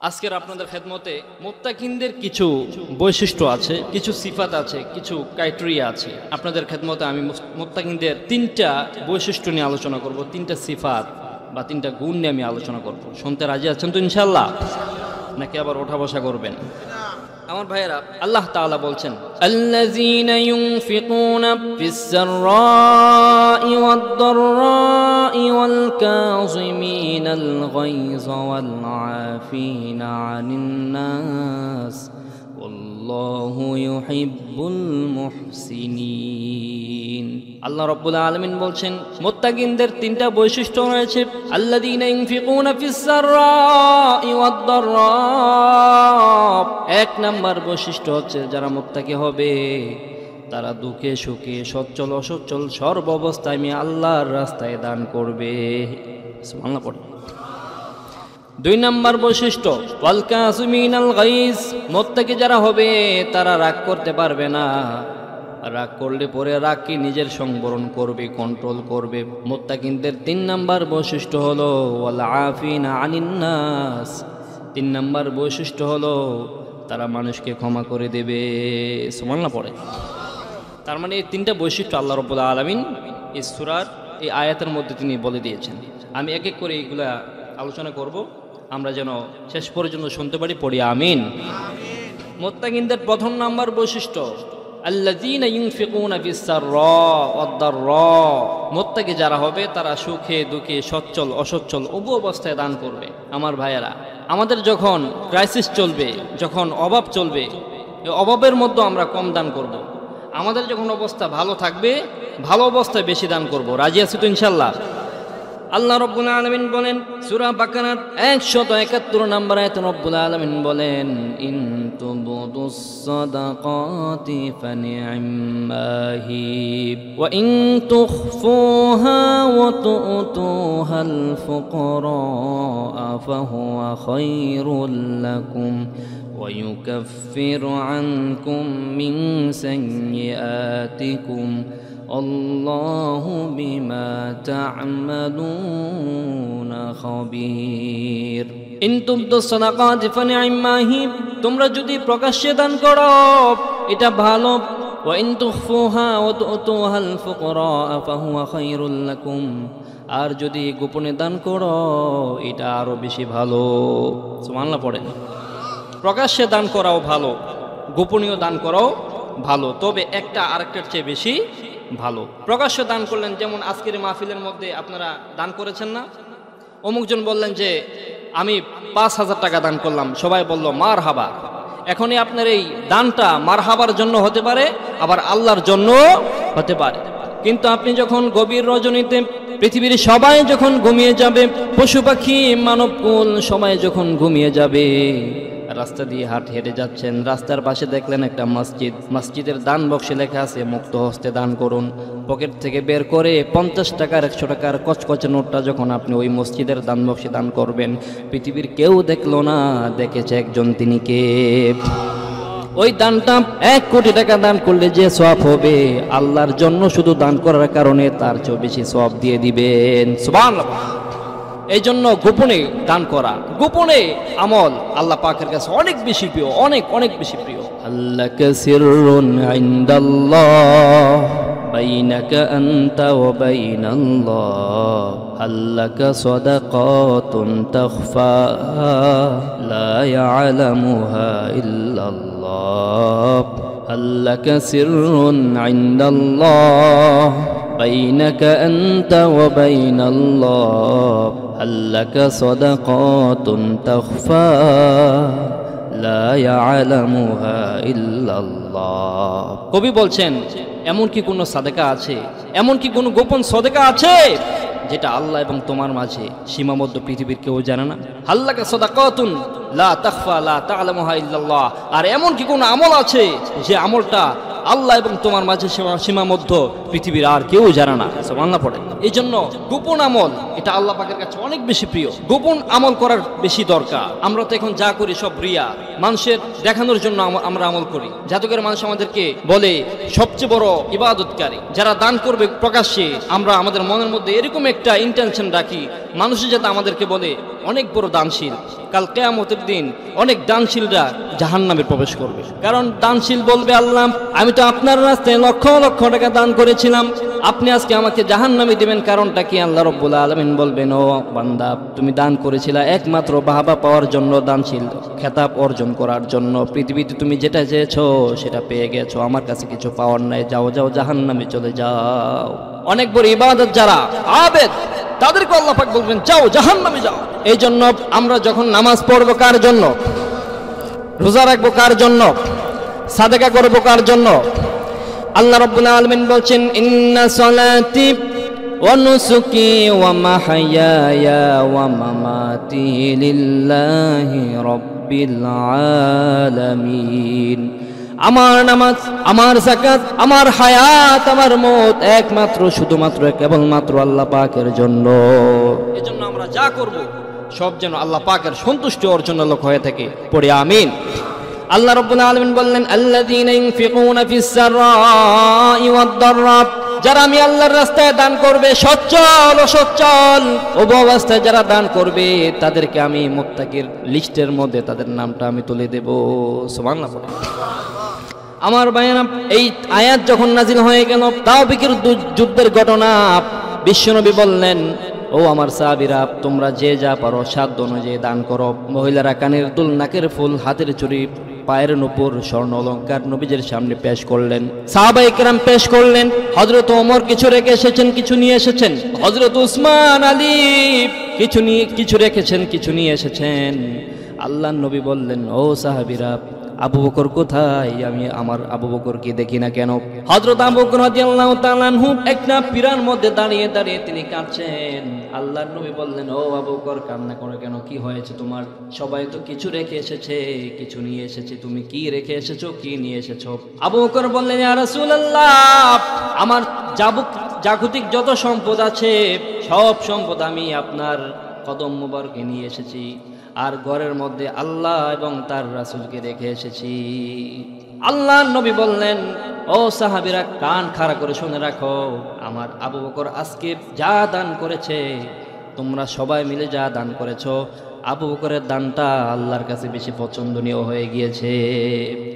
আজকের আপনাদের খেদমতে মুত্তাকিনদের কিছু বৈশিষ্ট্য আছে, কিছু সিফাত আছে, কিছু ক্রাইটেরিয়া আছে। আপনাদের খেদমতে আমি মুত্তাকিনদের তিনটা বৈশিষ্ট্য নিয়ে আলোচনা করব, তিনটা সিফাত বা তিনটা গুণ নিয়ে আমি আলোচনা করব। শুনতে রাজি আছেন তো ইনশাআল্লাহ, নাকি আবার ওঠা বসা করবেন? আমার ভাইয়েরা, আল্লাহ তাআলা বলছেন, আল্লাযীনা ইউনফিকুনা ফিস-সাররাই ওয়াদ-দাররাই ওয়াল কাযিমিনাল গায়যা ওয়াল আফিনা আনিন নাস ওয়াল্লাহু ইউহিব্বুল মুহসিনিন। আল্লাহ রাব্বুল আলামিন বলছেন, মুত্তাকিনদের তিনটা বৈশিষ্ট্য রয়েছে। আল্লাযীনা ইউনফিকুনা ফিস-সাররাই ওয়াদ-দাররা, এক নাম্বার বৈশিষ্ট্য হচ্ছে যারা মুত্তাকি হবে তারা দুঃখে সুখে সচ্ছল অসচ্ছল সর্ব অবস্থায় আমি আল্লাহর রাস্তায় দান করবে। সুবহানাল্লাহ পড়ে। দুই নাম্বার বৈশিষ্ট্য ওয়াল কাযিমিনাল গায়জ, মুত্তাকি যারা হবে তারা রাগ করতে পারবে না, রাগ করলে পরে রাগকে নিজের সংবরণ করবে, কন্ট্রোল করবে। মুত্তাকিনদের তিন নাম্বার বৈশিষ্ট্য হলো ওয়াল আফিনা আনিন নাস, তিন নাম্বার বৈশিষ্ট্য হলো তারা মানুষকে ক্ষমা করে দেবে। সুবহানাল্লাহ পড়ে। তার মানে এই তিনটা বৈশিষ্ট্য আল্লাহ রাব্বুল আলামিন এই সূরার এই আয়াতের মধ্যে তিনি বলে দিয়েছেন। আমি এক এক করে এইগুলা আলোচনা করব, আমরা যেন শেষ পর্যন্ত শুনতে পারি। পড়ি আমিন। মুত্তাকিনদের প্রথম নাম্বার বৈশিষ্ট্য আল্লাযীনা ইউনফিকুনা ফিস-সাররা ওয়াদ-দাররা, মুত্তাকি যারা হবে তারা সুখে দুঃখে সচ্ছল অসচ্ছল উভয় অবস্থায় দান করবে। আমার ভাইয়েরা, আমাদের যখন ক্রাইসিস চলবে, যখন অভাব চলবে, এই অভাবের মধ্যে আমরা কম দান করব। আমাদের যখন অবস্থা ভালো থাকবে, ভালো অবস্থায় বেশি দান করব। রাজি আছি তো ইনশাআল্লাহ? আল্লাহ রাব্বুল আলামিন বলেন সূরা বাকারার 171 নম্বর আয়াতে রাব্বুল আলামিন বলেন, ইন তুবদুস সাদাকাতি ফানি'মাহি ওয়া ইন তুখফুহা ওয়া তু'তুহাল ফুকারা ফাহুয়া খায়রুল লাকুম ওয়া ইউকাফিরু আনকুম মিন সাইয়্যাতিকুম আল্লাহু বিমা তা'মালুনা খাবীর। ইন তুবদুস সাদাকাতি ফানি'মাহি, তোমরা যদি প্রকাশ্যে দান করো এটা ভালো। ওয়া ইন তুখফুহা ওয়া তু'তুহাল ফুকারা ফাহুয়া খায়রুল লাকুম, আর যদি গোপনে দান করো এটা আরো বেশি ভালো। সুবহানাল্লাহ পড়েন। প্রকাশ্যে দান করাও ভালো, গোপনীয় দান করাও ভালো, তবে একটা আরেকটার চেয়ে বেশি ভালো। প্রকাশ্য দান করলেন, যেমন আজকের মাহফিলের মধ্যে আপনারা দান করেছেন না, অমুকজন বললেন যে আমি 5,000 টাকা দান করলাম, সবাই বলল মারহাবা। এখনই আপনার এই দানটা মারহাবার জন্য হতে পারে, আবার আল্লাহর জন্য হতে পারে। কিন্তু আপনি যখন গভীর রজনীতে পৃথিবীর সবাই যখন ঘুমিয়ে যাবে, পশু পাখি মানবকুল সবাই যখন ঘুমিয়ে যাবে, রাস্তা দিয়ে হেঁটে যাচ্ছেন, রাস্তার পাশে দেখলেন একটা মসজিদ, মসজিদের দান বক্সে লেখা আছে মুক্ত হস্তে দান করুন। পকেট থেকে বের করে 50 টাকার 100 টাকার কচকচে নোটটা যখন আপনি ওই মসজিদের দান বক্সে দান করবেন, পৃথিবীর কেউ দেখলো না, দেখেছে একজন, তিনি কে? ওই দানটা 1 কোটি টাকা দান করলে যে সওয়াব হবে, আল্লাহর জন্য শুধু দান করার কারণে তার চেয়ে বেশি সওয়াব দিয়ে দিবেন। সুবহানাল্লাহ। এই জন্য গোপনে দান করা, গোপনে আমল আল্লাহ পাকের কাছে অনেক বেশি প্রিয়, অনেক অনেক বেশি প্রিয়। আল্লাকা সিররুন ইনদাল্লাহ বাইনাকা আনতা ওয়া বাইনাল্লাহ, আল্লাকা সাদাকাতুন তাখফা লা ইয়ালামুহা ইল্লাল্লাহ, আল্লাকা সিররুন ইনদাল্লাহ বাইনাকা আনতা ওয়া বাইনাল্লাহ, আল্লাকা সাদাকাতুন তাখফা লা ইয়ালামুহা ইল্লাল্লাহ। কবি বলছেন, এমন কি কোনো সাদাকা আছে, এমন কি কোনো গোপন সাদাকা আছে যেটা আল্লাহ এবং তোমার মাঝে সীমাবদ্ধ, পৃথিবীর কেউ জানে না? আল্লাকা সাদাকাতুন লা তাখফা লা তা'লামুহা ইল্লাল্লাহ। আর এমন কি কোনো আমল আছে যে আমলটা আল্লাহ এবং তোমার মাঝে সীমাবদ্ধ, পৃথিবীর আর কেউ জানে না? সুবহানাল্লাহ পড়ে। এই জন্য গোপন আমল এটা আল্লাহ পাকের কাছে অনেক বেশি প্রিয়, গোপন আমল করার বেশি দরকার। আমরা তো এখন যা করি সব রিয়া, মানুষের দেখানোর জন্য আমরা আমল করি। জাদুকর মানুষ আমাদেরকে বলে সবচেয়ে বড় ইবাদতকারী, যারা দান করবে প্রকাশ্যে, আমরা আমাদের মনের মধ্যে এরকম একটা ইন্টেনশন রাখি মানুষই যাতে আমাদেরকে বলে অনেক বড় দানশীল, কাল কিয়ামতের দিন অনেক দানশীলরা জাহান্নামে প্রবেশ করবে। কারণ দানশীল বলবে, আল্লাহ আমি তো আপনার রাস্তায় লক্ষ লক্ষ টাকা দান করেছিলাম, আপনি আজকে আমাকে জাহান্নামে দিবেন, কারণটা কি? আল্লাহ রাব্বুল আলামিন বলবেন, ও বান্দা তুমি দান করেছিলা একমাত্র বাহবা পাওয়ার জন্য, দানশীল খেতাব অর্জন করার জন্য। পৃথিবীতে তুমি যেটা চেয়েছো সেটা পেয়ে গেছো, আমার কাছে কিছু পাওয়ার নাই, যাও যাও জাহান্নামে চলে যাও। অনেক বড় ইবাদত যারা আবেদ তাদেরকে আল্লাহ পাক বলবেন যাও জাহান্নামে যাও। এই জন্য আমরা যখন নামাজ পড়বো কার জন্য, রোজা রাখবো কার জন্য, সাদেকা করবো কার জন্য? আল্লাহ রাব্বুল আলামিন বলছেন, ইন্না সলাতি ওয়া নুসুকি ওয়া মাহইয়ায়া ওয়া মামাতি লিল্লাহি রাব্বিল আলামিন। আমার নামাজ, আমার যাকাত, আমার হায়াত, আমার মওত একমাত্র শুধুমাত্র কেবলমাত্র আল্লাহ পাকের জন্য। এজন্য আমরা যা করব সব যেন আল্লাহ পাকের সন্তুষ্টি অর্জনের লক্ষ্য হয়ে থাকে। পড়ি আমিন। আল্লাহ রাব্বুল আলামিন বললেন, আল্লাযীনা ইউনফিকুনা ফিস সাররাই ওয়াদ দাররা, যারা আমি আল্লাহর রাস্তায় দান করবে, সচ্ছল অসচ্ছল উভয় অবস্থায় যারা দান করবে, তাদেরকে আমি মুত্তাকির লিস্টের মধ্যে তাদের নামটা আমি তুলে দেব। সুবহানাল্লাহ। আমার ভাইয়েরা, এই আয়াত যখন নাজিল হয়ে গেল, তাওবীকের যুদ্ধের ঘটনা, বিশ্বনবী বললেন, ও আমার সাহাবীরা, তোমরা যে যা পারো সাধ্য অনুযায়ী দান করো। মহিলারা কানের দুল, নাকের ফুল, হাতের চুড়ি, পায়ের নূপুর, স্বর্ণ অলংকার নবীজের সামনে পেশ করলেন। সাহাবায়ে কেরাম পেশ করলেন। হযরত ওমর কিছু রেখে এসেছেন, কিছু নিয়ে এসেছেন। হযরত উসমান, আলী কিছু রেখেছেন, কিছু নিয়ে এসেছেন। আল্লাহর নবী বললেন, ও সাহাবীরা, আবু বকর কোথায়? আমি আমার আবু বকরকে দেখি না কেন? হযরত আবু বকর রাদিয়াল্লাহু তাআলা আনহু একটা পীড়ার মধ্যে দাঁড়িয়ে দাঁড়িয়ে তিনি কাঁদছেন। আল্লাহর নবী বললেন, ও আবু বকর কান্না করে কেন? কি হয়েছে তোমার? সবাই তো কিছু রেখে এসেছে, কিছু নিয়ে এসেছে, তুমি কি রেখে এসেছো, কি নিয়ে এসেছো? আবু বকর বললেন, ইয়া রাসূলুল্লাহ, আমার জাগতিক যত সম্পদ আছে সব সম্পদ আমি আপনার কদম মুবারকে নিয়ে এসেছি, আর ঘরের মধ্যে আল্লাহ এবং তার রাসূলকে রেখে এসেছি। আল্লাহর নবী বললেন, ও সাহাবীরা কান খাড়া করে শুনে রাখো, আমার আবু বকর আজকে যা দান করেছে, তোমরা সবাই মিলে যা দান করেছো, আবু বকরের দানটা আল্লাহর কাছে বেশি পছন্দনীয় হয়ে গিয়েছে।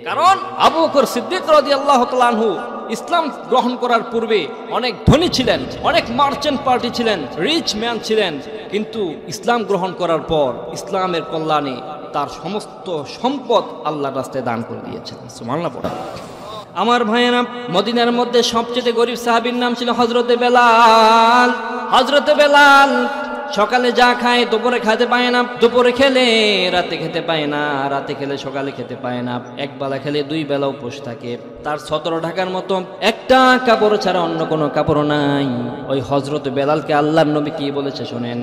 কারণ আবু বকর সিদ্দিক রাদিয়াল্লাহু তাআলা আনহু ইসলাম গ্রহণ করার পূর্বে অনেক ধনী ছিলেন, অনেক মার্চেন্ট পার্টি ছিলেন, রিচ ম্যান ছিলেন, কিন্তু ইসলাম গ্রহণ করার পর ইসলামের কল্যাণে তার সমস্ত সম্পদ আল্লাহর রাস্তায় দান করে দিয়েছেন। সুবহানাল্লাহ। আমার ভাইয়েরা, মদিনার মধ্যে সবচেয়ে গরিব সাহাবীর নাম ছিল হযরতে বেলাল। হযরতে বেলাল সকালে যা খায় দুপুরে খেতে পায় না, দুপুরে খেলে রাতে খেতে পায় না, রাতে খেলে সকালে খেতে পায় না, এক বেলা খেলে দুই বেলা উপোস থাকে। তার 17 ঢাকার মতো একটা কাপড় ছাড়া অন্য কোনো কাপড় নাই। ওই হযরত বেলালকে আল্লাহর নবী কি বলেছে শুনেন।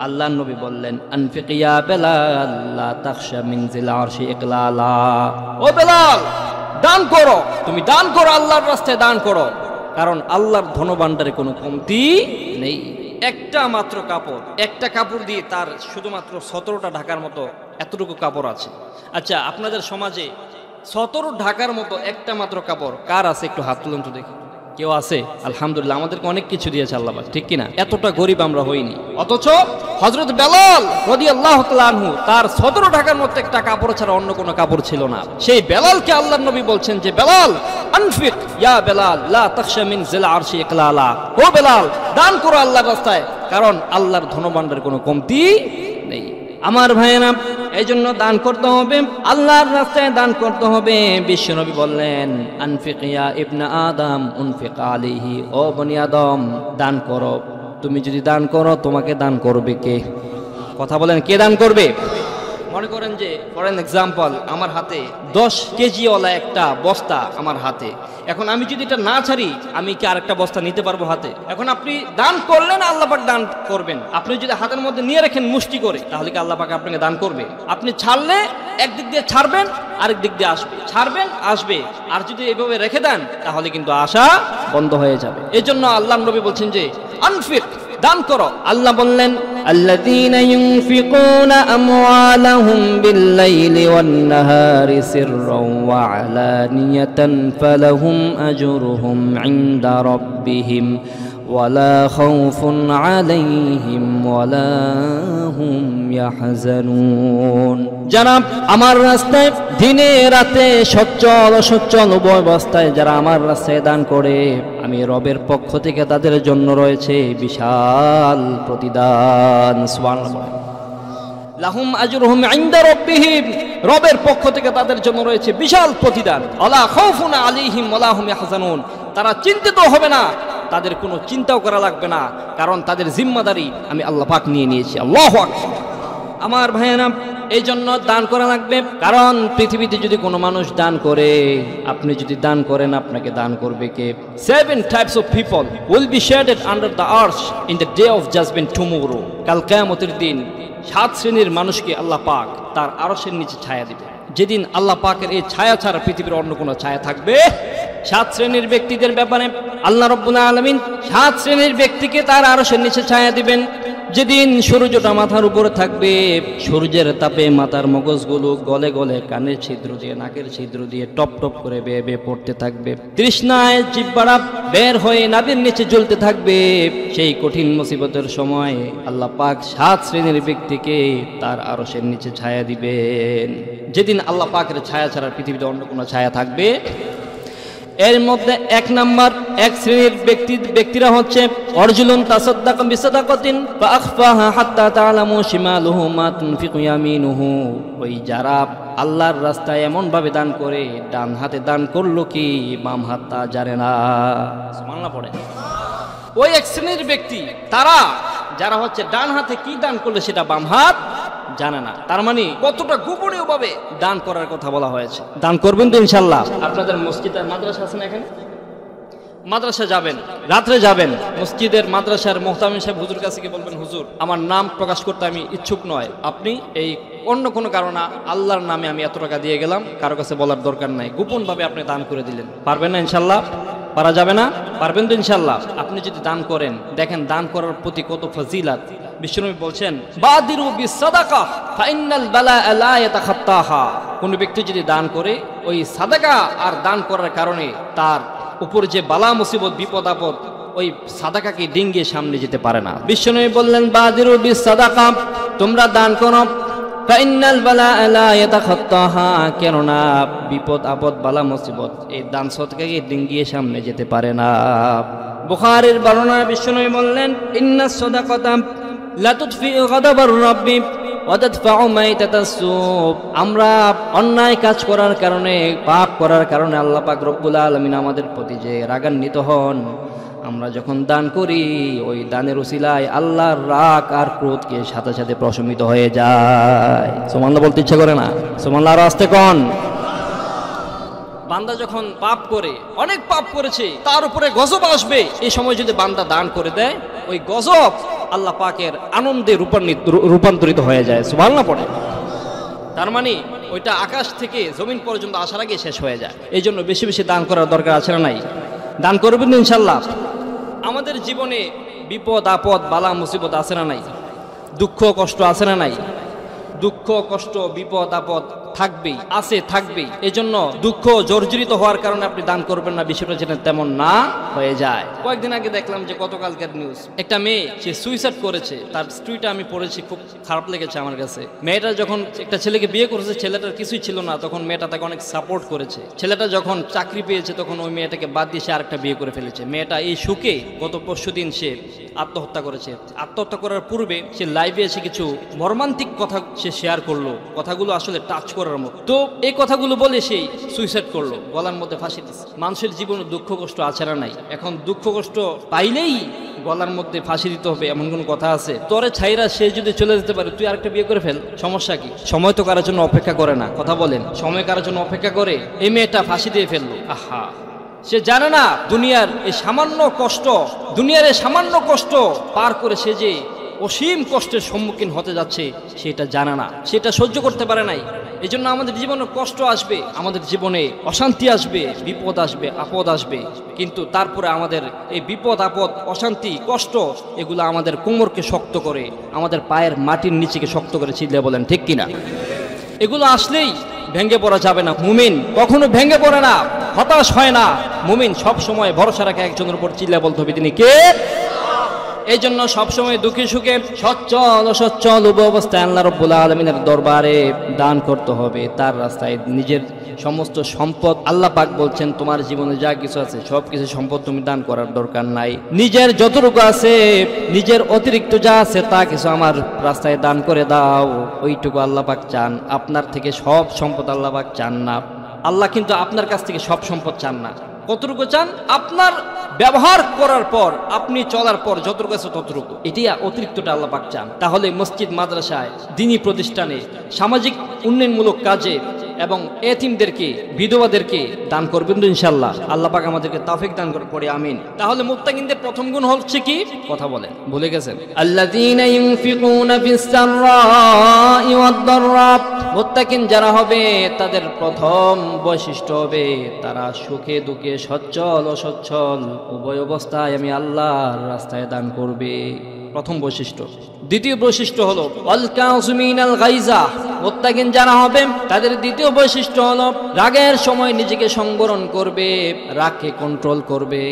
আল্লাহর নবী বললেন, আনফিক ইয়া বেলাল লা তাখশা মিন জিল আরশি ইকলালা। ও বেলাল, দান করো, তুমি দান করো, আল্লাহর রাস্তায় দান করো, কারণ আল্লাহর ধনভাণ্ডারে কোনো কমতি নেই। একটা মাত্র কাপড়, একটা কাপড় দিয়ে তার শুধুমাত্র 17টা ঢাকার মতো এতটুকু কাপড় আছে। আচ্ছা, আপনাদের সমাজে 17 ঢাকার মতো একটা মাত্র কাপড় কার আছে? একটু হাত তুলুন তো দেখি। কেউ আছে? আলহামদুলিল্লাহ, আমাদেরকে অনেক কিছু দিয়েছে আল্লাহ, ঠিক কিনা? এতটা গরিব আমরা হইনি। অথচ হযরত বেলাল রাদিয়াল্লাহু তাআলা আনহু তার 17 ঢাকার মতো একটা কাপড় ছাড়া অন্য কোনো কাপড় ছিল না। সেই বেলালকে আল্লাহর নবী বলছেন যে, বেলাল আনফিক ইয়া বেলাল লা তাখশা মিন জিল আরশি ইকলালা। ও বেলাল, দান করো আল্লাহর রাস্তায়, কারণ আল্লাহর ধনভাণ্ডারের কোনো কমতি নেই। আমার ভাইয়েরা, এই জন্য দান করতে হবে, আল্লাহর রাস্তায় দান করতে হবে। বিশ্বনবী বললেন, আনফিক ইয়া ইবনা আদম উনফিক আলাইহি। ও বনি আদম, দান করো। তুমি যদি দান করো, তোমাকে দান করবে কে? কথা বলেন, কে দান করবে? মনে করেন যে, ফর এন এক্সাম্পল, আমার হাতে 10 কেজিওয়ালা একটা বস্তা আমার হাতে। এখন আমি যদি এটা না ছাড়ি, আমি কি আরেকটা বস্তা নিতে পারবো হাতে? এখন আপনি দান করলেন, আল্লাহ পাক দান করবেন। আপনি যদি হাতের মধ্যে নিয়ে রাখেন মুষ্টি করে, তাহলে কি আল্লাহ পাক আপনাকে দান করবে? আপনি ছাড়লে একদিক দিয়ে ছাড়বেন, আরেক দিক দিয়ে আসবে, ছাড়বেন আসবে। আর যদি এভাবে রেখে দেন, তাহলে কিন্তু আসা বন্ধ হয়ে যাবে। এই জন্য আল্লাহ নবী বলছেন যে, আনফিক, দান করো। আল্লাহ বললেন, আল্লাযীনা ইউনফিকুনা আমওয়ালাহুম বিল-লাইলি ওয়ান-নাহারি সিররান ওয়া আলানিয়াতান ফালাহুম আজরুহুম ইনদা রাব্বিহিম ওয়ালা খাউফুন আলাইহিম ওয়ালা হুম ইয়াহজানুন। যারা আমার রাস্তায় দিনে রাতে সচ্ছল অসচ্ছল উভয় অবস্থায় যারা আমার রাস্তায় দান করে, আমি রবের পক্ষ থেকে তাদের জন্য রয়েছে বিশাল প্রতিদান। সুবহানাল্লাহ। লাহুম আজরুহুম ইনদা রাব্বিহিম, রবের পক্ষ থেকে তাদের জন্য রয়েছে বিশাল প্রতিদান। ওয়ালা খাউফুন আলাইহিম ওয়ালা হুম ইয়াহজানুন, তারা চিন্তিত হবে না, তাদের কোনো চিন্তাও করা লাগবে না, কারণ তাদের জিম্মাদারি আমি আল্লাহ পাক নিয়ে নিয়েছি। আল্লাহু আকবার। আমার ভাইয়েরা, এই জন্য দান করা লাগবে, কারণ পৃথিবীতে যদি কোনো মানুষ দান করে, আপনি যদি দান করেন, আপনাকে দান করবে কে? 7 types of people will be shaded under the arsh in the day of judgment tomorrow. কাল কিয়ামতের দিন 7 শ্রেণীর মানুষকে আল্লাহ পাক তার আরশের নিচে ছায়া দিবে। যেদিন আল্লাহ পাকের এই ছায়া ছাড়া পৃথিবীর অন্য কোনো ছায়া থাকবে। 7 শ্রেণীর ব্যক্তিদের ব্যাপারে আল্লাহ রাব্বুল আলামিন 7 শ্রেণীর ব্যক্তিকে তার আরশের নিচে ছায়া দিবেন। যেদিন সূর্যটা মাথার উপরে থাকবে, সূর্যের তাপে মাথার মগজগুলো গলে গলে কানের ছিদ্র দিয়ে নাকের ছিদ্র দিয়ে টপ টপ করে বেয়ে বেয়ে পড়তে থাকবে। তৃষ্ণায় জিহ্বাটা বের হয়ে নাভির নিচে জ্বলতে থাকবে। সেই কঠিন মুসিবতের সময় আল্লাহ পাক 7 শ্রেণীর ব্যক্তিকে তার আরশের নিচে ছায়া দিবেন। যেদিন আল্লাহ পাকের ছায়া ছাড়া পৃথিবীতে অন্য কোনো ছায়া থাকবে। এর মধ্যে 1 নাম্বার 1 শ্রেণীর ব্যক্তিরা হচ্ছে অরজুলুন তাসাদ্দাকা বিসাদাকাতিন ফাআখফাহা হাত্তা তা'লামু শিমালুহু মা তুনফিকু ইয়ামিনুহু। ওই যারা আল্লাহর রাস্তায় এমন ভাবে দান করে, ডান হাতে দান করলো কি বাম হাত তা জানে না। সুবহানাল্লাহ পড়ে। ওই 1 শ্রেণীর ব্যক্তি তারা যারা হচ্ছে ডান হাতে কি দান করলে সেটা বাম হাত জানে না। তার মানে কতটা গোপনীয় ভাবে দান করার কথা বলা হয়েছে। দান করবেন তো ইনশাআল্লাহ। আপনাদের মসজিদ আর মাদ্রাসা আছে না এখানে? মাদ্রাসা যাবেন, রাত্রে যাবেন, মসজিদের মাদ্রাসার মুহতামিম সাহেব হুজুর কাছে গিয়ে বলবেন, হুজুর আমার নাম প্রকাশ করতে আমি ইচ্ছুক নয়, আপনি এই অন্য কোনো কারণে আল্লাহর নামে আমি এত টাকা দিয়ে গেলাম, কারো কাছে বলার দরকার নাই, গোপনভাবে আপনি দান করে দিলেন। পারবেন না ইনশাআল্লাহ? পারা যাবে না? পারবেন তো ইনশাআল্লাহ? আপনি যদি দান করেন, দেখেন দান করার প্রতি কত ফজিলত। বিশ্বনবী বলছেন, বাদিরু বিসাদাকা ফাইনাল বালাআ লা ইয়াতাখাত্তাহা। কোন ব্যক্তি যদি দান করে, ওই সাদাকা আর দান করার কারণে তার উপর যে বালা মুসিবত বিপদ আপদ ওই সাদাকাকে ডিঙ্গিয়ে সামনে যেতে পারে না। বিশ্বনবী বললেন, বাদিরু বিসাদাকা, তোমরা দান করো, ফাইনাল বালাআ লা ইয়াতাখাত্তাহা, কেননা বিপদ আপদ বালা মুসিবত এই দান সদকাকে ডিঙ্গিয়ে সামনে যেতে পারে না। বুখারীর বর্ণনা, বিশ্বনবী বললেন, ইন্নাস সাদাকাতা লা তুতফিউ গাদাবার রাব্বি ওয়া তাদফাউ মাইতাতাস সুব। আমরা অন্যায় কাজ করার কারণে, পাপ করার কারণে আল্লাহ পাক রব্বুল আলামিন আমাদের প্রতি যে রাগান্বিত হন, আমরা যখন দান করি ওই দানের উসিলায় আল্লাহর রাগ আর ক্রোধকে সাথে সাথে প্রশমিত হয়ে যায়। সুবহানাল্লাহ বলতে ইচ্ছা করে না? সুবহানাল্লাহ আর আস্তে কোন। বান্দা যখন পাপ করে, অনেক পাপ করেছে, তার উপরে গজব আসবে, এই সময় যদি বান্দা দান করে দেয়, ওই গজব আল্লাহ পাকের আনন্দে রূপান্তরিত হয়ে যায়। সুবহানাল্লাহ পড়ে। তার মানে ওইটা আকাশ থেকে জমিন পর্যন্ত আসার আগে শেষ হয়ে যায়। এই জন্য বেশি বেশি দান করার দরকার আছে না নাই? দান করবেন ইনশাআল্লাহ। আমাদের জীবনে বিপদ আপদ বালা মুসিবত আছে না নাই? দুঃখ কষ্ট আছে না নাই? দুঃখ কষ্ট বিপদ আপদ থাকবেই, আছে থাকবেই। এজন্য দুঃখ জর্জরিত হওয়ার কারণে আপনি দান করবেন না, বিষয়টা যেন তেমন না হয়ে যায়। কয়েকদিন আগে দেখলাম যে গতকালকের নিউজ, একটা মেয়ে সে সুইসাইড করেছে। তার স্টোরিটা আমি পড়েছি, খুব খারাপ লেগেছে আমার কাছে। মেয়েটা যখন একটা ছেলেকে বিয়ে করেছে, ছেলেটার কিছুই ছিল না, তখন মেয়েটা তাকে অনেক সাপোর্ট করেছে। ছেলেটা যখন চাকরি পেয়েছে, তখন ওই মেয়েটাকে বাদ দিয়ে সে আরেকটা বিয়ে করে ফেলেছে। মেয়েটা এই সুখে গত পরশুদিন সে আত্মহত্যা করেছে। আত্মহত্যা করার পূর্বে সে লাইভে এসে কিছু মর্মান্তিক কথা সে শেয়ার করলো। কথাগুলো আসলে টাচ করার মতো। তো এই কথাগুলো বলে সে সুইসাইড করলো, গলার মধ্যে ফাঁসি দিচ্ছে। মানুষের জীবনে দুঃখ কষ্ট আছে না নাই? এখন দুঃখ কষ্ট পাইলেই গলার মধ্যে ফাঁসি দিতে হবে এমন কোন কথা আছে? তোরে ছাইরা সে যদি চলে যেতে পারে, তুই আরেকটা বিয়ে করে ফেল, সমস্যা কি? সময় তো কারোর জন্য অপেক্ষা করে না। কথা বলেন, সময় কারোর জন্য অপেক্ষা করে? এই মেয়েটা ফাঁসি দিয়ে ফেললো। আহা, সে জানে না দুনিয়ার এই সামান্য কষ্ট, দুনিয়ার এই সামান্য কষ্ট পার করে সে যে অসীম কষ্টের সম্মুখীন হতে যাচ্ছে সেটা জানে না, সেটা সহ্য করতে পারে নাই। এই জন্য আমাদের জীবনে কষ্ট আসবে, আমাদের জীবনে অশান্তি আসবে, বিপদ আসবে, আপদ আসবে, কিন্তু তারপরে আমাদের এই বিপদ আপদ অশান্তি কষ্ট এগুলো আমাদের কোমরকে শক্ত করে, আমাদের পায়ের মাটির নিচেকে শক্ত করে ছিঁড়লে বলেন ঠিক কিনা? এগুলো আসলেই ভেঙে পড়া যাবে না। মুমিন কখনো ভেঙে পড়ে না, হতাশ হয় না। মুমিন সব সময় ভরসা রাখে একজনের উপর, চিল্লা বলতে হবে তিনি কে? এই জন্য সবসময় দুঃখে সুখে সচ্ছল অসচ্ছল উভয় অবস্থায় আল্লাহ রাব্বুল আলামিনের দরবারে দান করতে হবে। তার রাস্তায় নিজের সমস্ত সম্পদ, আল্লাহ পাক বলছেন তোমার জীবনে যা কিছু আছে সব কিছু সম্পদ তুমি দান করার দরকার নাই। নিজের যতটুকু আছে, নিজের অতিরিক্ত যা আছে তা কিছু আমার রাস্তায় দান করে দাও, ওইটুকু আল্লাহ পাক চান। আপনার থেকে সব সম্পদ আল্লাহ পাক চান না। আল্লাহ কিন্তু আপনার কাছ থেকে সব সম্পদ চান না। কতটুকু চান? আপনার ব্যবহার করার পর, আপনি চলার পর যতটুকু আছে ততটুকু, এটাই অতিরিক্তটা আল্লাহ পাক চান। তাহলে মসজিদ, মাদ্রাসায়, দ্বীনি প্রতিষ্ঠানে, সামাজিক উন্নয়নমূলক কাজে এবং এতিমদেরকে, বিধবাদেরকে দান করবেন তো ইনশাআল্লাহ। আল্লাহ পাক আমাদেরকে তৌফিক দান করে পড়ে আমিন। তাহলে মুত্তাকিনদের প্রথম গুণ হচ্ছে কি? কথা বলেন, ভুলে গেছেন? আল্লাযীনা ইউনফিকুনা ফিস সাররাই ওয়াদ দাররা। মুত্তাকিন যারা হবে তাদের প্রথম বৈশিষ্ট্য হবে তারা সুখে দুঃখে সচ্ছল অসচ্ছল উভয় অবস্থায় আমি আল্লাহর রাস্তায় দান করবে, প্রথম বৈশিষ্ট্য। দ্বিতীয় বৈশিষ্ট্য হলো আল কাযিমিনাল গায়জা। মুত্তাকিন যারা হবে তাদের দ্বিতীয় বৈশিষ্ট্য হলো রাগের সময় নিজেকে সংবরণ করবে, রাগকে কন্ট্রোল করবে।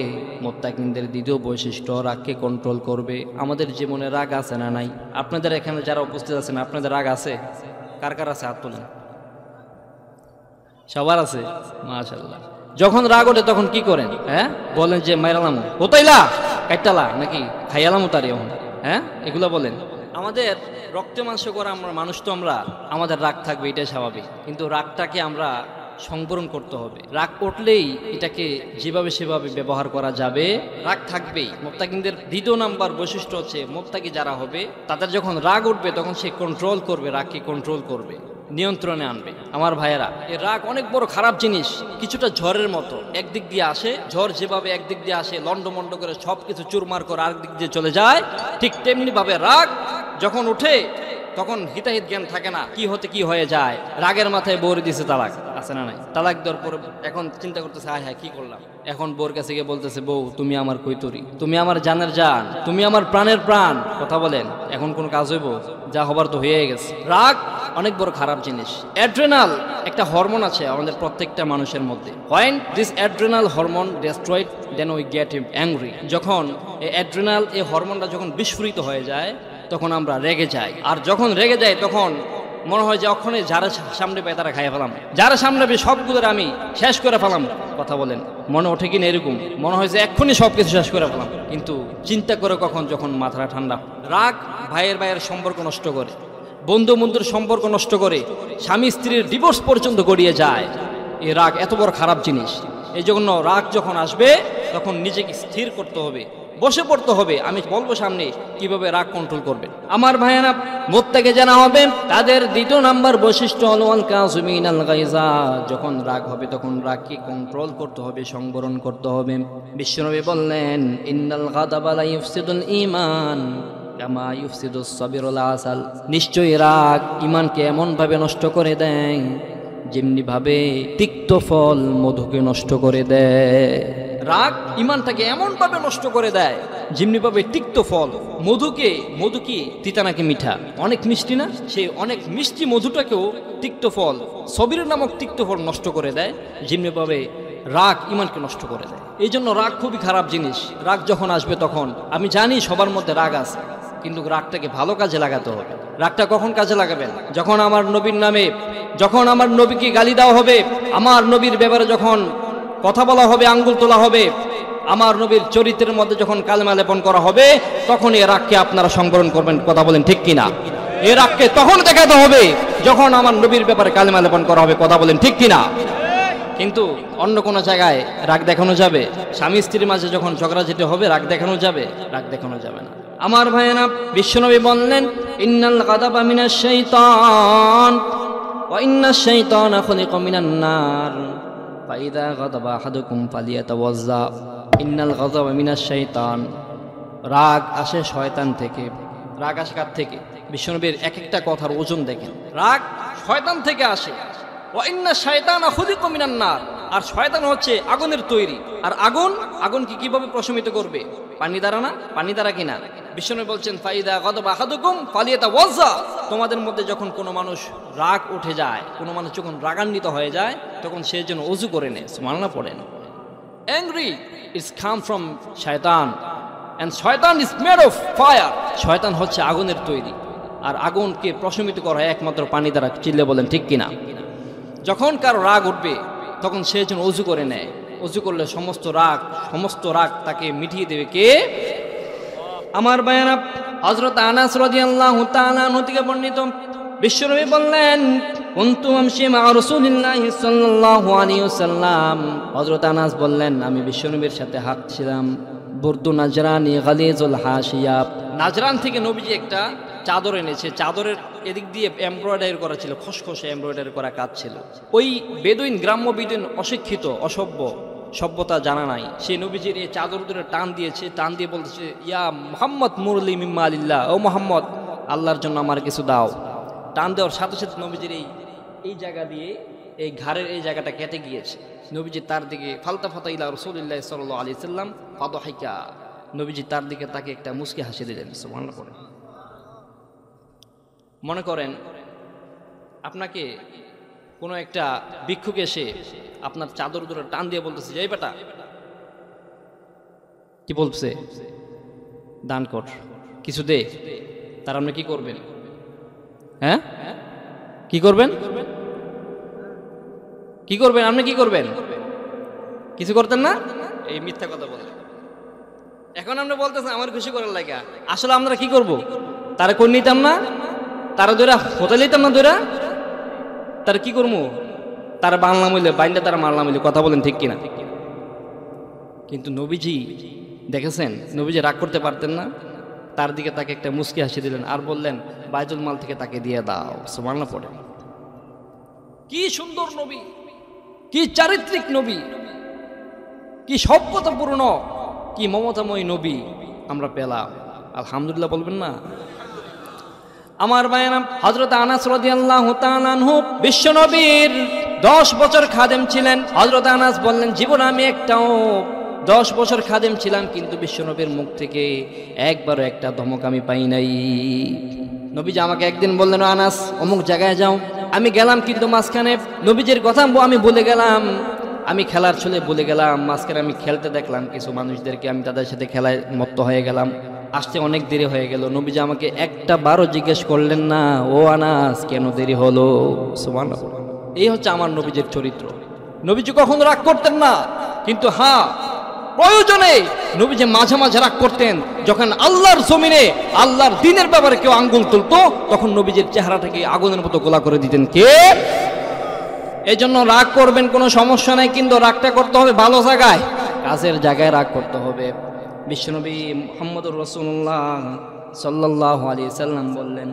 মুত্তাকিনদের দ্বিতীয় বৈশিষ্ট্য রাগকে কন্ট্রোল করবে। আমাদের জীবনে রাগ আছে না নাই? আপনাদের এখানে যারা উপস্থিত আছেন আপনাদের রাগ আছে? কার কার আছে হাত তোলেন। সবার আছে, মাশাআল্লাহ। যখন রাগ ওঠে তখন কি করেন? হ্যাঁ, বলেন যে মাইরালাম, ওতাইলা, কাইটালা, নাকি খাইয়ালাম তারি, হ্যাঁ, এগুলো বলেন। আমাদের রক্ত মাংস করা আমরা মানুষ তো, আমরা আমাদের রাগ থাকবে, এটাই স্বাভাবিক। কিন্তু রাগটাকে আমরা সংবরণ করতে হবে। রাগ উঠলেই এটাকে যেভাবে সেভাবে ব্যবহার করা যাবে, রাগ থাকবেই। মুত্তাকিনদের দ্বিতীয় নাম্বার বৈশিষ্ট্য হচ্ছে মুত্তাকি যারা হবে তাদের যখন রাগ উঠবে তখন সে কন্ট্রোল করবে, রাগকে কন্ট্রোল করবে, নিয়ন্ত্রণে আনবে। আমার ভাইয়েরা, এই রাগ অনেক বড় খারাপ জিনিস, কিছুটা ঝড়ের মতো। একদিক দিয়ে আসে, ঝড় যেভাবে একদিক দিয়ে আসে লন্ডমন্ড করে সব কিছু চুরমার করে আরেক দিক দিয়ে চলে যায়, ঠিক তেমনি ভাবে রাগ যখন উঠে তখন হিতাহিত জ্ঞান থাকে না, কি হতে কি হয়ে যায়। রাগের মাথায় বউরে দিছে তালাক, আছে না নাই? তালাক দেওয়ার পর এখন চিন্তা করতেছে, হায় হায় কি করলাম। এখন বউর কাছে গিয়ে বলতেছে, বউ তুমি আমার কৈতরি, তুমি আমার জানের জান, তুমি আমার প্রাণের প্রাণ। কথা বলেন, এখন কোন কাজ হইব? যা হবার তো হয়ে গেছে। রাগ অনেক বড় খারাপ জিনিস। অ্যাড্রেনাল একটা হরমোন আছে আমাদের প্রত্যেকটা মানুষের মধ্যে। when this adrenal hormone destroyed then we get angry। যখন এই অ্যাড্রেনাল, এই হরমোনটা যখন বিস্ফোরিত হয়ে যায় তখন আমরা রেগে যাই। আর যখন রেগে যাই তখন মনে হয় যে ওখানে যারা সামনে পায় তারা খাইয়ে ফেলাম, যারা সামনে পেয়ে সবগুলোর আমি শেষ করে ফেলাম। কথা বলেন, মনে ওঠে কিনা এরকম? মনে হয় যে এক্ষুনি সব কিছু শেষ করে ফেলাম। কিন্তু চিন্তা করে কখন, যখন মাথাটা ঠান্ডা। রাগ ভাইয়ের সম্পর্ক নষ্ট করে, বন্ধু বন্ধুর সম্পর্ক নষ্ট করে, স্বামী স্ত্রীর ডিভোর্স পর্যন্ত গড়িয়ে যায়। এই রাগ এত বড় খারাপ জিনিস। এই জন্য রাগ যখন আসবে তখন নিজেকে স্থির করতে হবে, বসে পড়তে হবে। আমি বলবো সামনে কিভাবে রাগ কন্ট্রোল করবেন। আমার ভাইয়েরা, মুত্তাকি যারা হবে তাদের দ্বিতীয় নাম্বার বৈশিষ্ট্য হলো আল কাযিমিনাল গায়জা। যখন রাগ হবে তখন রাগকে কন্ট্রোল করতে হবে, সংবরণ করতে হবে। বিশ্বনবী বললেন, ইন্নাল গাদাবা লা ইফসিদুল ঈমান কামা ইফসিদুস সাবিরুল আসাল। নিশ্চয়ই রাগ ঈমানকে এমন ভাবে নষ্ট করে দেয় যেমনি ভাবে তিক্ত ফল মধুকে নষ্ট করে দেয়। রাগ ঈমানটাকে এমন ভাবে নষ্ট করে দেয় যেমনি ভাবে তিক্ত ফল মধু কি তিতা নাকি মিঠা, অনেক মিষ্টি না? সেই অনেক মিষ্টি মধুটাকেও তিক্ত ফল, সবির নামক তিক্ত ফল নষ্ট করে দেয়, যেমনি ভাবে রাগ ঈমানকে নষ্ট করে দেয়। এই জন্য রাগ খুবই খারাপ জিনিস। রাগ যখন আসবে তখন, আমি জানি সবার মধ্যে রাগ আছে, কিন্তু রাগটাকে ভালো কাজে লাগাতে হবে। রাগটা কখন কাজে লাগাবেন? যখন আমার নবীর নামে, যখন আমার নবীকে গালি দেওয়া হবে, আমার নবীর ব্যাপারে যখন কথা বলা হবে, আঙ্গুল তোলা হবে, আমার নবীর চরিত্রের মধ্যে যখন কালেমা লেপন করা হবে, তখন এই রাগকে আপনারা সংবরণ করবেন। কথা বলেন ঠিক কিনা? এই রাগকে তখন দেখাতে হবে যখন আমার নবীর ব্যাপারে কালেমা লেপন করা হবে। কথা বলেন ঠিক কিনা? কিন্তু অন্য কোনো জায়গায় রাগ দেখানো যাবে? স্বামী স্ত্রীর মাঝে যখন ঝগড়া যেতে হবে রাগ দেখানো যাবে? রাগ দেখানো যাবে না। আমার ভাইয়েরা, বিশ্বনবী বললেন, ইন্নাল গাদাবা মিনাশ শাইতান ওয়া ইন্নাশ শাইতানা খুলিকা মিনান নার ফাইদা গাদাবা আহাদুকুম ফালিয়াতাওয়াজ্জা। ইন্নাল গাদাবা মিনাশ শাইতান। রাগ আসে শয়তান থেকে। রাগ আসে কার থেকে? বিশ্বনবীর এক একটা কথার ওজন দেখেন। রাগ শয়তান থেকে আসে। ওয়া ইন্নাশ শাইতানা খুলিকা মিনান নার। আর শয়তান হচ্ছে আগুনের তৈরি। আর আগুনকে কিভাবে প্রশমিত করবে? পানি দ্বারা না? পানি দ্বারা কিনা? বিশ্বনবী বলছেন, ফাইদা গাদাবা আহাদুকুম ফালিয়াতাওয়াজ্জা। তোমাদের মধ্যে যখন কোনো মানুষ রাগ উঠে যায়, কোনো মানুষ যখন রাগান্বিত হয়ে যায়, তখন সে যেন ওযু করে নেয়। সুবহানাল্লাহ পড়েন। অ্যাংরি ইজ কাম ফ্রম শয়তান, এন্ড শয়তান ইজ মেড অফ ফায়ার, শয়তান হচ্ছে আগুনের তৈরি, আর আগুনকে প্রশমিত করা হয় একমাত্র পানি দ্বারা। চিল্লে বলেন ঠিক কিনা? যখন কারো রাগ উঠবে তখন সে যেন অজু করে নেয়, অজু করলে সমস্ত রাগ তাকে মিটিয়ে দেবে কে? আমার বায়ানা হযরত আনাস রাদিয়াল্লাহু তাআলা আনহু থেকে বর্ণিত, বিশ্বনবী বললেন কুনতু আমশি মা রাসূলিল্লাহি সাল্লাল্লাহু আলাইহি ওয়াসাল্লাম, হযরত আনাস বললেন আমি বিশ্বনবীর সাথে হাঁটছিলাম, বুরদু নাজরানি গালিজুল হাশিয়া, নাজরান থেকে নবীজি একটা চাদর এনেছে, চাদরের এদিক দিয়ে এমব্রয়ডারি করা ছিল, খসখসে এমব্রয়ডারি করা কাজ ছিল। ওই বেদুইন, গ্রাম্য বেদুইন, অশিক্ষিত, অসভ্য, সভ্যতা জানা নাই, সেই নবীজির এই চাদর ধরে টান দিয়েছে, টান দিয়ে বলতেছে ইয়া মুহাম্মদ মুরলি মিম্মা আলিল্লাহ, ও মুহাম্মদ আল্লাহর জন্য আমার কিছু দাও। টান দেওয়ার সাথে সাথে নবীজির এই জায়গা দিয়ে, এই ঘাড়ের এই জায়গাটা কেটে গিয়েছে। নবীজি তার দিকে ফালতাফাতা ইলা রাসূলিল্লাহ সাল্লাল্লাহু আলাইহি সাল্লাম ফাদহাইকা, নবীজি তার দিকে তাকে একটা মুস্কি হাসি দিলেন। সুবহানাল্লাহ পড়ে। মনে করেন আপনাকে কোনো একটা ভিক্ষুক এসে আপনার চাদর ধরে টান দিয়ে বলতেছে যে এই বেটা, কি বলছে, দান কর, কিছু দে, তার আপনি কি করবেন? হ্যাঁ, কি করবেন? কি করবেন আপনি? কি করবেন? কিছু করতেন না? এই মিথ্যা কথা বললেন। এখন আপনি বলতেছেন আমার খুশি করার লাগা, আসলে আমরা কি করব? তারা কোন নিতাম না, তারা ধরে হোটেল নিতাম না, ধরে তারা কি করবো? তারা বাংলা মূল্যে বাইন্দা, তারা মারলাম মূল্যে, কথা বলেন ঠিক কিনা? কিন্তু নবীজি দেখেছেন, নবীজি রাগ করতে পারতেন না, তার দিকে তাকে একটা মুস্কি হাসি দিলেন আর বললেন বাইতুল মাল থেকে তাকে দিয়ে দাও। সুবহানাল্লাহ পড়ে। কি সুন্দর নবী, কি চারিত্রিক নবী, কি সভ্যতাপূর্ণ, কি মমতাময় নবী আমরা পেলাম। আলহামদুলিল্লাহ বলবেন না? আমার বায়ানা হযরত আনাস রাদিয়াল্লাহু তাআলা আনহু বিশ্বনবীর 10 বছর খাদেম ছিলেন। হযরত আনাস বললেন জীবনে আমি একটাও 10 বছর খাদেম ছিলাম, কিন্তু বিশ্বনবীর মুখ থেকে একবারও একটা ধমক আমি পাই নাই। নবীজি আমাকে একদিন বললেন আনাস অমুক জায়গায় যাও, আমি গেলাম, কিন্তু মাঝখানে নবীজির কথা আমি বলে গেলাম, আমি খেলার ছলে বলে গেলাম, মাঝখানে আমি খেলতে দেখলাম কিছু মানুষদেরকে, আমি তাদের সাথে খেলায় মত্ত হয়ে গেলাম, আসতে অনেক দেরি হয়ে গেল। নবীজি আমাকে একটা বারও জিজ্ঞেস করলেন না ও আনাস কেন দেরি হলো। সুবহানাল্লাহ। এই হচ্ছে আমার নবীজির চরিত্র। নবীজি কখনো রাগ করতেন না, কিন্তু হ্যাঁ প্রয়োজনে নবীজি মাঝে মাঝে রাগ করতেন। যখন আল্লাহর জমিনে আল্লাহর দ্বীনের ব্যাপারে কেউ আঙ্গুল তুলতো, তখন নবীজির চেহারাটাকে আগুনের মতো গোলা করে দিতেন। কে? এই জন্য রাগ করবেন কোনো সমস্যা নাই, কিন্তু রাগটা করতে হবে ভালো জায়গায়, কাজের জায়গায় রাগ করতে হবে। বিশ্বনবী মুহাম্মদুর রাসূলুল্লাহ সাল্লাল্লাহু আলাইহি সাল্লাম বললেন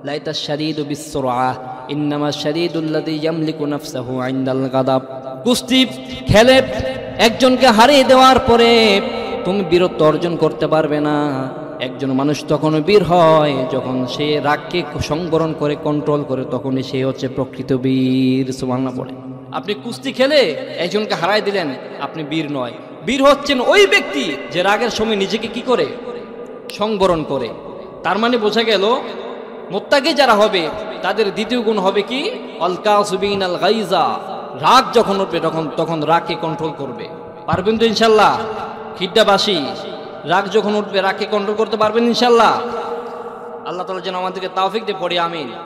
লাইতা শাদীদু বিসসুরআহ ইন্নামা শাদীদুল্লাযী ইয়ামলিকু নাফসাহু ইনদাল গাদাব। কুস্তি খেলে একজনকে হারিয়ে দেওয়ার পরে তুমি বীরত্ব অর্জন করতে পারবে না। একজন মানুষ তখন বীর হয় যখন সে রাগকে সংবরণ করে, কন্ট্রোল করে, তখনই সে হচ্ছে প্রকৃত বীর। সুবহানাল্লাহ পড়ে। আপনি কুস্তি খেলে একজনকে হারাই দিলেন, আপনি বীর নয়। বীর হচ্ছেন ওই ব্যক্তি যে রাগের সময় নিজেকে কি করে, সংবরণ করে। তার মানে বোঝা গেল মুত্তাকি যারা হবে তাদের দ্বিতীয় গুণ হবে কি, আল কাযিবিন আল গাইজা। রাগ যখন উঠবে তখন রাগকে কন্ট্রোল করবে। পারবেন তো ইনশাআল্লাহ? খিড্ডাবাসী, রাগ যখন উঠবে রাগকে কন্ট্রোল করতে পারবেন ইনশাআল্লাহ? আল্লাহ তাআলা যেন আমাদেরকে তৌফিক দিয়ে পড়ি, আমিন।